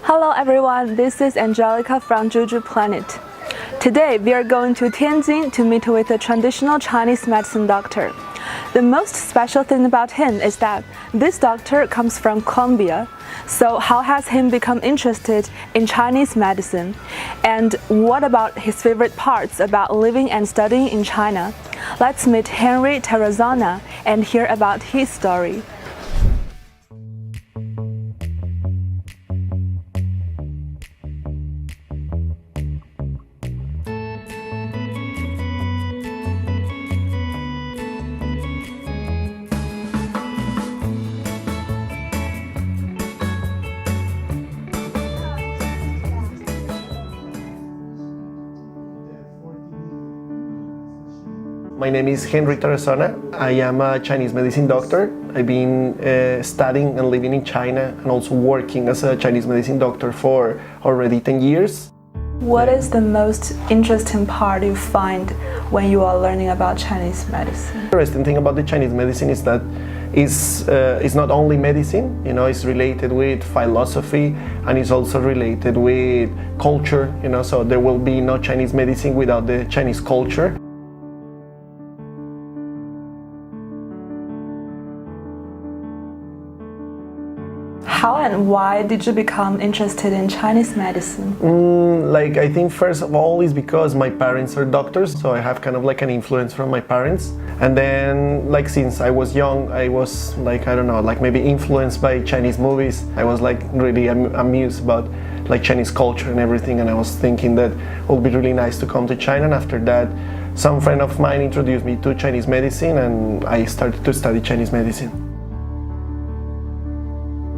Hello everyone, this is Angelica from Juju Planet. Today we are going to Tianjin to meet with a traditional Chinese medicine doctor. The most special thing about him is that this doctor comes from Colombia. So how has he become interested in Chinese medicine? And what about his favorite parts about living and studying in China? Let's meet Henry Terrazana and hear about his story. My name is Henry Terrazana. I am a Chinese medicine doctor. I've been studying and living in China and also working as a Chinese medicine doctor for already 10 years. What is the most interesting part you find when you are learning about Chinese medicine? The interesting thing about the Chinese medicine is that it's not only medicine, it's related with philosophy and it's also related with culture, so there will be no Chinese medicine without the Chinese culture. How and why did you become interested in Chinese medicine? I think first of all is because my parents are doctors, so I have kind of like an influence from my parents. And then since I was young, I was maybe influenced by Chinese movies. I was really amused about Chinese culture and everything, and I was thinking that it would be really nice to come to China. And after that, some friend of mine introduced me to Chinese medicine and I started to study Chinese medicine.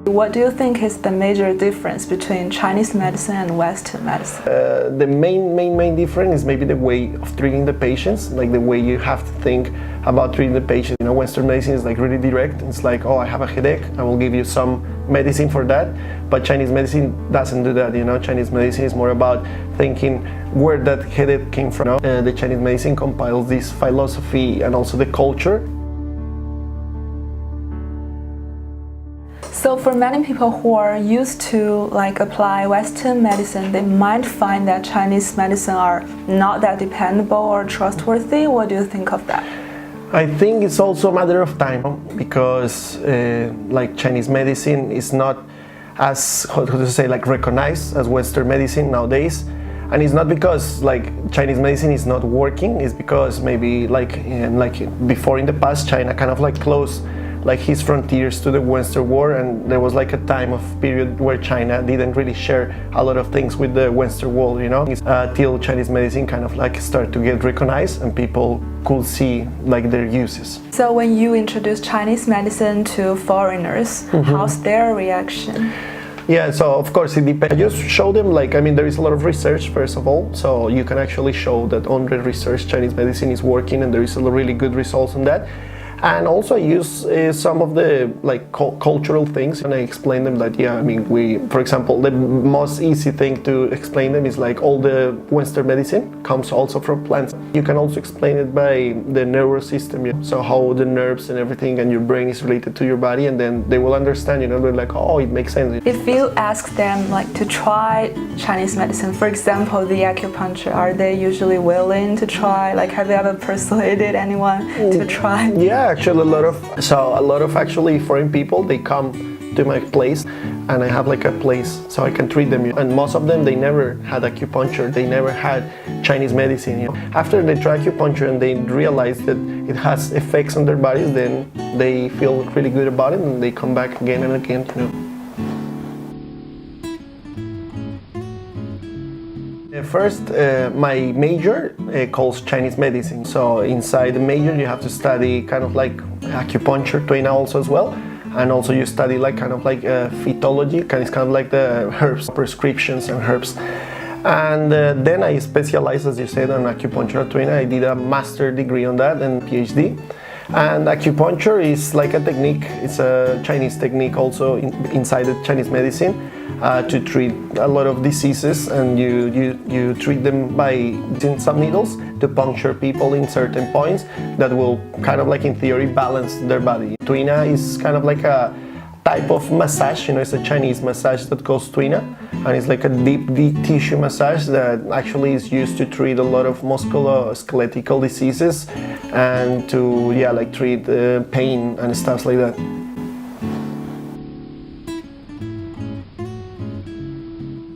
What do you think is the major difference between Chinese medicine and Western medicine? The main difference is maybe the way of treating the patients, the way you have to think about treating the patient. Western medicine is really direct. It's oh, I have a headache, I will give you some medicine for that. But Chinese medicine doesn't do that. Chinese medicine is more about thinking where that headache came from. The Chinese medicine compiles this philosophy and also the culture. So for many people who are used to apply Western medicine, they might find that Chinese medicine are not that dependable or trustworthy. What do you think of that? I think it's also a matter of time because Chinese medicine is not as recognized as Western medicine nowadays. And it's not because Chinese medicine is not working, it's because maybe before in the past China kind of closed his frontiers to the Western world, and there was a time of period where China didn't really share a lot of things with the Western world, till Chinese medicine kind of started to get recognized and people could see their uses. So when you introduce Chinese medicine to foreigners, how's their reaction? Yeah, so of course it depends. I just show them there is a lot of research first of all, so you can actually show that on the research Chinese medicine is working and there is a really good results on that. And also I use some of the cultural things, and I explain them that for example, the most easy thing to explain them is all the Western medicine comes also from plants. You can also explain it by the nervous system, so how the nerves and everything and your brain is related to your body, and then they will understand, they're oh, it makes sense. If you ask them to try Chinese medicine, for example, the acupuncture, are they usually willing to try? Have you ever persuaded anyone to try? Yeah, actually a lot of actually foreign people, they come to my place and I have a place so I can treat them, and most of them, they never had acupuncture, they never had Chinese medicine. After they try acupuncture and they realize that it has effects on their bodies, then they feel really good about it and they come back again and again. First, my major calls Chinese medicine. So inside the major, you have to study kind of acupuncture, tuina also as well. And also you study phytology, it's kind of the herbs, prescriptions and herbs. And then I specialized, as you said, on acupuncture, tuina. I did a master degree on that and PhD. And acupuncture is a technique, it's a Chinese technique also inside the Chinese medicine. To treat a lot of diseases, and you treat them by using some needles to puncture people in certain points that will kind of in theory balance their body. Tuina is kind of type of massage. It's a Chinese massage that calls tuina, and it's like a deep tissue massage that actually is used to treat a lot of musculoskeletal diseases and to like treat pain and stuff like that.